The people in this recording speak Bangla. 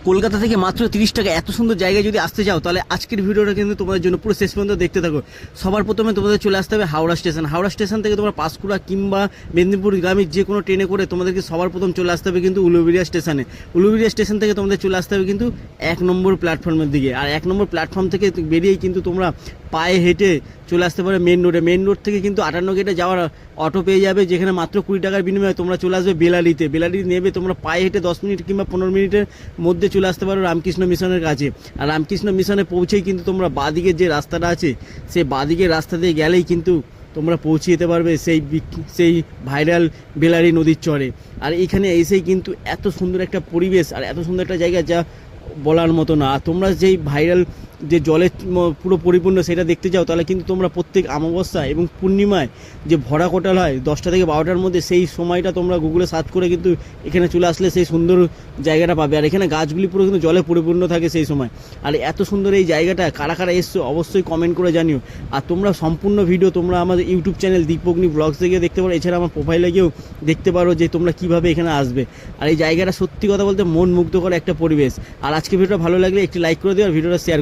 কলকাতা থেকে মাত্র 30 টাকা এত সুন্দর জায়গায় যদি আসতে চাও তাহলে আজকের ভিডিওটা কিন্তু তোমাদের জন্য পুরো শেষ পর্যন্ত দেখতে থাকো। সবার প্রথমে তোমাদের চলে আসতে হবে হাওড়া স্টেশন। হাওড়া স্টেশন থেকে তোমরা পাঁশকুড়া কিংবা মেদিনীপুর গ্রামের যে কোনো ট্রেনে করে তোমাদেরকে সবার প্রথম চলে আসতে হবে কিন্তু উলুবেড়িয়া স্টেশনে। উলুবেড়িয়া স্টেশন থেকে তোমাদের চলে আসতে হবে কিন্তু 1 নম্বর প্ল্যাটফর্মের দিকে। আর 1 নম্বর প্ল্যাটফর্ম থেকে বেরিয়েই কিন্তু তোমরা পায়ে হেঁটে চলে আসতে পারো মেন রোডে। মেন রোড থেকে কিন্তু 58 গেটে যাওয়ার অটো পেয়ে যাবে, যেখানে মাত্র 20 টাকার বিনিময়ে তোমরা চলে আসবে বেলারিতে। বেলারি নেবে তোমরা পায়ে হেঁটে 10 মিনিট কিংবা 15 মিনিটের মধ্যে চলে আসতে পারো রামকৃষ্ণ মিশনের কাছে। আর রামকৃষ্ণ মিশনে পৌঁছেই কিন্তু তোমরা বাঁদিকের যে রাস্তাটা আছে সেই বাঁদিকের রাস্তা দিয়ে গেলেই কিন্তু তোমরা পৌঁছে যেতে পারবে সেই ভাইরাল বেলারি নদীর চরে। আর এখানে এসেই কিন্তু এত সুন্দর একটা পরিবেশ আর এত সুন্দর একটা জায়গা যা বলার মতো না। আর তোমরা যেই ভাইরাল যে জলের পুরো পরিপূর্ণ সেটা দেখতে চাও তাহলে কিন্তু তোমরা প্রত্যেক অমাবস্যা এবং পূর্ণিমায় যে ভরা কোটাল হয় 10টা থেকে 12টার মধ্যে, সেই সময়টা তোমরা গুগলে সার্চ করে কিন্তু এখানে চলে আসলে সেই সুন্দর জায়গাটা পাবে। আর এখানে গাছগুলি পুরো কিন্তু জলে পরিপূর্ণ থাকে সেই সময়। আর এত সুন্দর এই জায়গাটা কারা কারা এসছো অবশ্যই কমেন্ট করে জানিও। আর তোমরা সম্পূর্ণ ভিডিও তোমরা আমাদের ইউটিউব চ্যানেল দীপগ্নি ব্লগস থেকে দেখতে পারো, এছাড়া আমার প্রোফাইলে গিয়েও দেখতে পারো যে তোমরা কীভাবে এখানে আসবে। আর এই জায়গাটা সত্যি কথা বলতে মন মুগ্ধ করে একটা পরিবেশ। আর আজকে ভিডিওটা ভালো লাগলে একটি লাইক করে দিও আর ভিডিওটা শেয়ার